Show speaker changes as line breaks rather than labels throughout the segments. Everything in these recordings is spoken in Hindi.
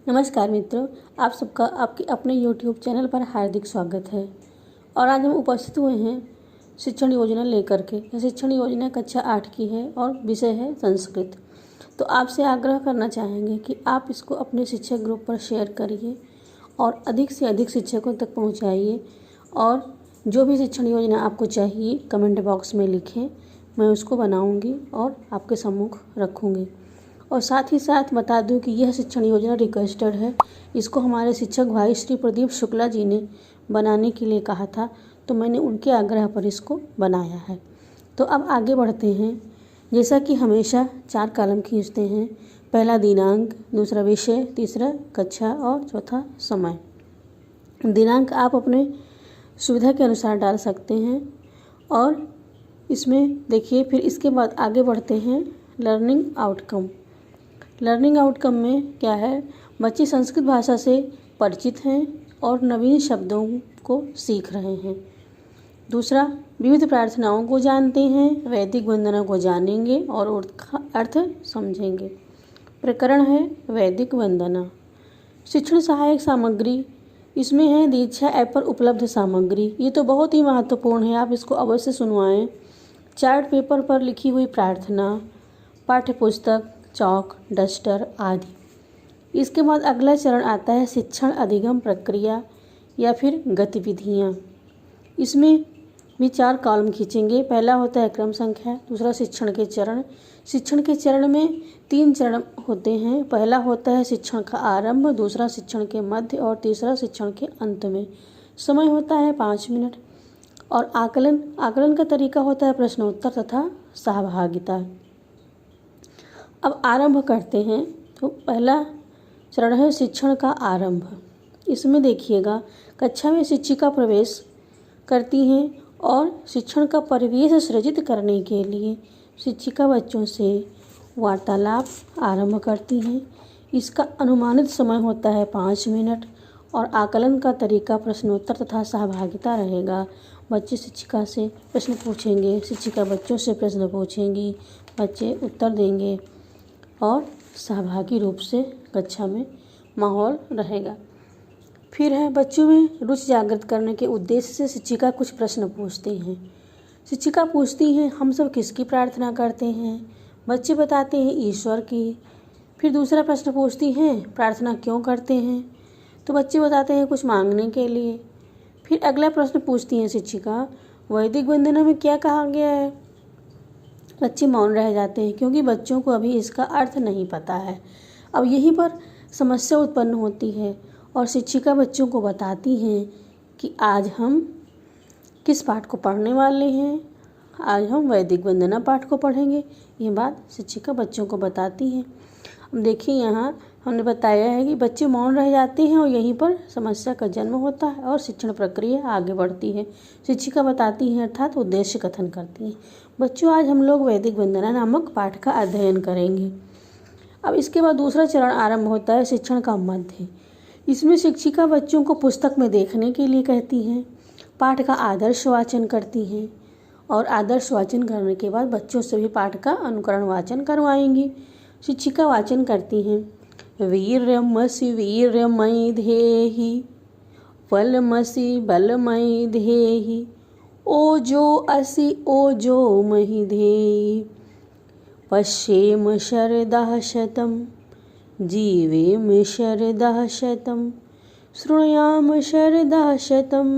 नमस्कार मित्रों, आप सबका आपके अपने YouTube चैनल पर हार्दिक स्वागत है। और आज हम उपस्थित हुए हैं शिक्षण योजना लेकर के। यह शिक्षण योजना कक्षा 8 की है और विषय है संस्कृत। तो आपसे आग्रह करना चाहेंगे कि आप इसको अपने शिक्षक ग्रुप पर शेयर करिए और अधिक से अधिक शिक्षकों तक पहुंचाइए। और जो भी शिक्षण योजना आपको चाहिए कमेंट बॉक्स में लिखें, मैं उसको बनाऊंगी और आपके सम्मुख रखूँगी। और साथ ही साथ बता दूं कि यह शिक्षण योजना रिक्वेस्टेड है। इसको हमारे शिक्षक भाई श्री प्रदीप शुक्ला जी ने बनाने के लिए कहा था, तो मैंने उनके आग्रह पर इसको बनाया है। तो अब आगे बढ़ते हैं। जैसा कि हमेशा 4 कॉलम खींचते हैं, पहला दिनांक, दूसरा विषय, तीसरा कक्षा और चौथा समय। दिनांक आप अपने सुविधा के अनुसार डाल सकते हैं। और इसमें देखिए, फिर इसके बाद आगे बढ़ते हैं लर्निंग आउटकम। लर्निंग आउटकम में क्या है, बच्चे संस्कृत भाषा से परिचित हैं और नवीन शब्दों को सीख रहे हैं। दूसरा, विविध प्रार्थनाओं को जानते हैं, वैदिक वंदना को जानेंगे और उसका अर्थ समझेंगे। प्रकरण है वैदिक वंदना। शिक्षण सहायक सामग्री इसमें है दीक्षा ऐप पर उपलब्ध सामग्री। ये तो बहुत ही महत्वपूर्ण है, आप इसको अवश्य सुनवाएं। चार्ट पेपर पर लिखी हुई प्रार्थना, पाठ्य पुस्तक, चौक, डस्टर आदि। इसके बाद अगला चरण आता है शिक्षण अधिगम प्रक्रिया या फिर गतिविधियाँ। इसमें भी 4 कॉलम खींचेंगे। पहला होता है क्रम संख्या, दूसरा शिक्षण के चरण। शिक्षण के चरण में 3 चरण होते हैं। पहला होता है शिक्षण का आरंभ, दूसरा शिक्षण के मध्य और तीसरा शिक्षण के अंत में। समय होता है 5 मिनट। और आकलन का तरीका होता है प्रश्नोत्तर तथा सहभागिता। अब आरंभ करते हैं। तो पहला चरण है शिक्षण का आरंभ। इसमें देखिएगा, कक्षा में शिक्षिका प्रवेश करती हैं और शिक्षण का परिवेश सृजित करने के लिए शिक्षिका बच्चों से वार्तालाप आरंभ करती हैं। इसका अनुमानित समय होता है 5 मिनट और आकलन का तरीका प्रश्नोत्तर तथा सहभागिता रहेगा। बच्चे शिक्षिका से प्रश्न पूछेंगे, शिक्षिका बच्चों से प्रश्न पूछेंगी, बच्चे उत्तर देंगे और सहभागी रूप से कक्षा में माहौल रहेगा। फिर है बच्चों में रुचि जागृत करने के उद्देश्य से शिक्षिका कुछ प्रश्न पूछती हैं। शिक्षिका पूछती हैं, हम सब किसकी प्रार्थना करते हैं? बच्चे बताते हैं ईश्वर की। फिर दूसरा प्रश्न पूछती हैं, प्रार्थना क्यों करते हैं? तो बच्चे बताते हैं कुछ मांगने के लिए। फिर अगला प्रश्न पूछती हैं शिक्षिका, वैदिक वंदना में क्या कहा गया है? बच्चे मौन रह जाते हैं क्योंकि बच्चों को अभी इसका अर्थ नहीं पता है। अब यहीं पर समस्या उत्पन्न होती है और शिक्षिका बच्चों को बताती हैं कि आज हम किस पाठ को पढ़ने वाले हैं। आज हम वैदिक वंदना पाठ को पढ़ेंगे। ये बात शिक्षिका बच्चों को बताती हैं। अब देखिए, यहाँ हमने बताया है कि बच्चे मौन रह जाते हैं और यहीं पर समस्या का जन्म होता है और शिक्षण प्रक्रिया आगे बढ़ती है। शिक्षिका बताती हैं अर्थात उद्देश्य कथन करती हैं। बच्चों, आज हम लोग वैदिक वंदना नामक पाठ का अध्ययन करेंगे। अब इसके बाद दूसरा चरण आरंभ होता है शिक्षण का मध्य। इसमें शिक्षिका बच्चों को पुस्तक में देखने के लिए कहती हैं, पाठ का आदर्श वाचन करती हैं और आदर्श वाचन करने के बाद बच्चों से भी पाठ का अनुकरण वाचन करवाएंगी। शिक्षिका वाचन करती हैं, वीर्यमसि वीर्यमयि धेहि, बलमसि बलमयि धेहि, ओजो असि ओजो महि धेहि, पश्येम शरदः शतं, जीवेम शरदः शतं, शृणुयाम शरदः शतं,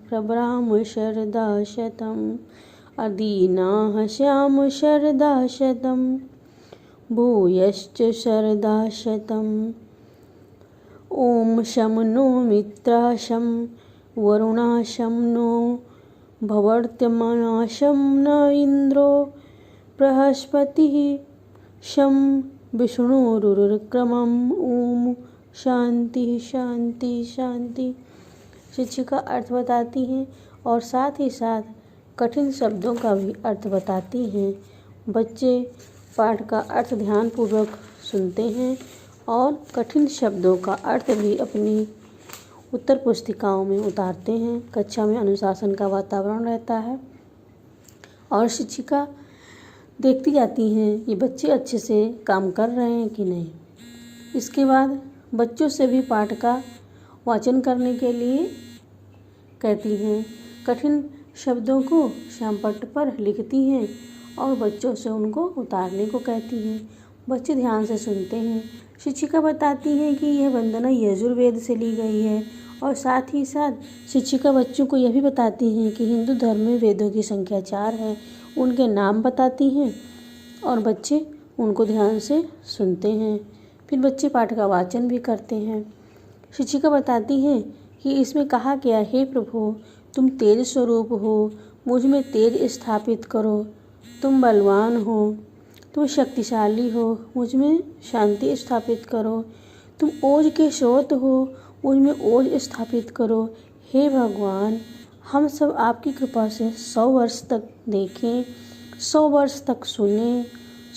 प्रभराम शरदः शतं, अदीनाः स्याम शरदः शतं, भूयश्च शरदः शतं। ॐ शं नो मित्रः शं वरुणः शं नो भवर्त्यमानः शं न इन्द्रो बृहस्पतिः शं विष्णुरुक्रमम्। ॐ शांति शांति शांति। शिक्षिका अर्थ बताती हैं और साथ ही साथ कठिन शब्दों का भी अर्थ बताती हैं। बच्चे पाठ का अर्थ ध्यानपूर्वक सुनते हैं और कठिन शब्दों का अर्थ भी अपनी उत्तर पुस्तिकाओं में उतारते हैं। कक्षा में अनुशासन का वातावरण रहता है और शिक्षिका देखती जाती हैं ये बच्चे अच्छे से काम कर रहे हैं कि नहीं। इसके बाद बच्चों से भी पाठ का वाचन करने के लिए कहती हैं। कठिन शब्दों को श्यामपट्ट पर लिखती हैं और बच्चों से उनको उतारने को कहती हैं। बच्चे ध्यान से सुनते हैं। शिक्षिका बताती हैं कि यह वंदना यजुर्वेद से ली गई है और साथ ही साथ शिक्षिका बच्चों को यह भी बताती हैं कि हिंदू धर्म में वेदों की संख्या 4 है। उनके नाम बताती हैं और बच्चे उनको ध्यान से सुनते हैं। फिर बच्चे पाठ का वाचन भी करते हैं। शिक्षिका बताती हैं कि इसमें कहा गया, हे प्रभु, तुम तेज स्वरूप हो, मुझ में तेज स्थापित करो। तुम बलवान हो, तुम शक्तिशाली हो, मुझ में शांति स्थापित करो। तुम ओज के स्रोत हो, मुझ में ओज स्थापित करो। हे भगवान, हम सब आपकी कृपा से 100 वर्ष तक देखें, 100 वर्ष तक सुनें,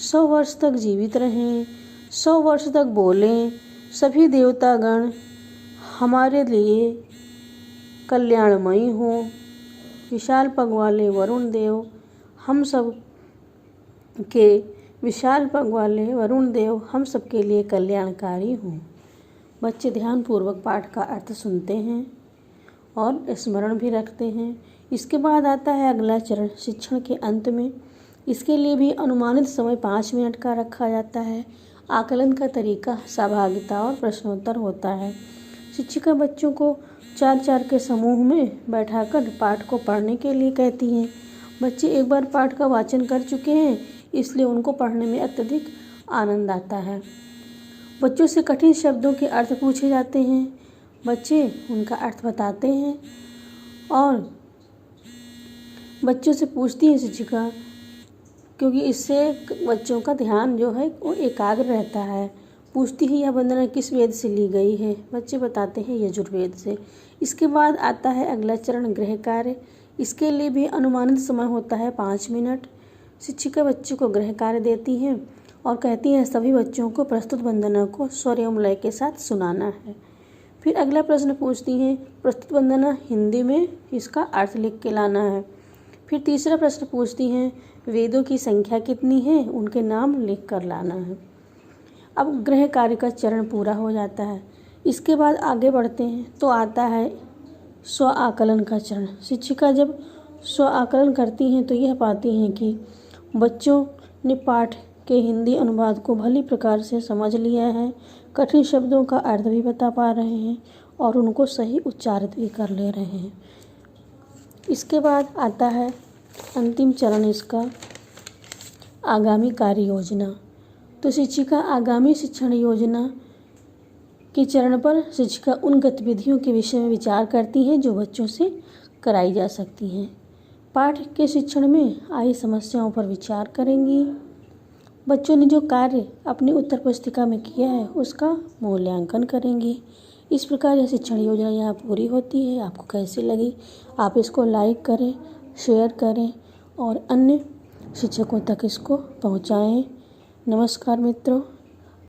100 वर्ष तक जीवित रहें, 100 वर्ष तक बोलें। सभी देवतागण हमारे लिए कल्याणमयी हो। विशाल पग वाले वरुण देव हम सब के लिए कल्याणकारी हों। बच्चे ध्यानपूर्वक पाठ का अर्थ सुनते हैं और स्मरण भी रखते हैं। इसके बाद आता है अगला चरण, शिक्षण के अंत में। इसके लिए भी अनुमानित समय 5 मिनट का रखा जाता है। आकलन का तरीका सहभागिता और प्रश्नोत्तर होता है। शिक्षिका बच्चों को 4-4 के समूह में बैठाकर पाठ को पढ़ने के लिए कहती हैं। बच्चे एक बार पाठ का वाचन कर चुके हैं, इसलिए उनको पढ़ने में अत्यधिक आनंद आता है। बच्चों से कठिन शब्दों के अर्थ पूछे जाते हैं। बच्चे उनका अर्थ बताते हैं और बच्चों से पूछती है शिक्षिका, क्योंकि इससे बच्चों का ध्यान जो है वो एकाग्र रहता है। पूछती है, यह वंदना किस वेद से ली गई है? बच्चे बताते हैं यजुर्वेद से। इसके बाद आता है अगला चरण, गृह कार्य। इसके लिए भी अनुमानित समय होता है 5 मिनट। शिक्षिका बच्चों को गृह कार्य देती हैं और कहती हैं सभी बच्चों को प्रस्तुत वंदना को स्वर एवं लय के साथ सुनाना है। फिर अगला प्रश्न पूछती हैं, प्रस्तुत वंदना हिंदी में इसका अर्थ लिख के लाना है। फिर तीसरा प्रश्न पूछती हैं, वेदों की संख्या कितनी है? उनके नाम लिख कर लाना है। अब गृह कार्य का चरण पूरा हो जाता है। इसके बाद आगे बढ़ते हैं तो आता है स्व आकलन का चरण। शिक्षिका जब स्व आकलन करती हैं तो यह पाती हैं कि बच्चों ने पाठ के हिंदी अनुवाद को भली प्रकार से समझ लिया है, कठिन शब्दों का अर्थ भी बता पा रहे हैं और उनको सही उच्चारित भी कर ले रहे हैं। इसके बाद आता है अंतिम चरण इसका, आगामी कार्य योजना। तो शिक्षिका आगामी शिक्षण योजना के चरण पर शिक्षिका उन गतिविधियों के विषय में विचार करती हैं जो बच्चों से कराई जा सकती हैं। पाठ के शिक्षण में आई समस्याओं पर विचार करेंगी। बच्चों ने जो कार्य अपनी उत्तर पुस्तिका में किया है उसका मूल्यांकन करेंगी। इस प्रकार यह शिक्षण योजना यहाँ पूरी होती है। आपको कैसी लगी? आप इसको लाइक करें, शेयर करें और अन्य शिक्षकों तक इसको पहुँचाएँ। नमस्कार मित्रों।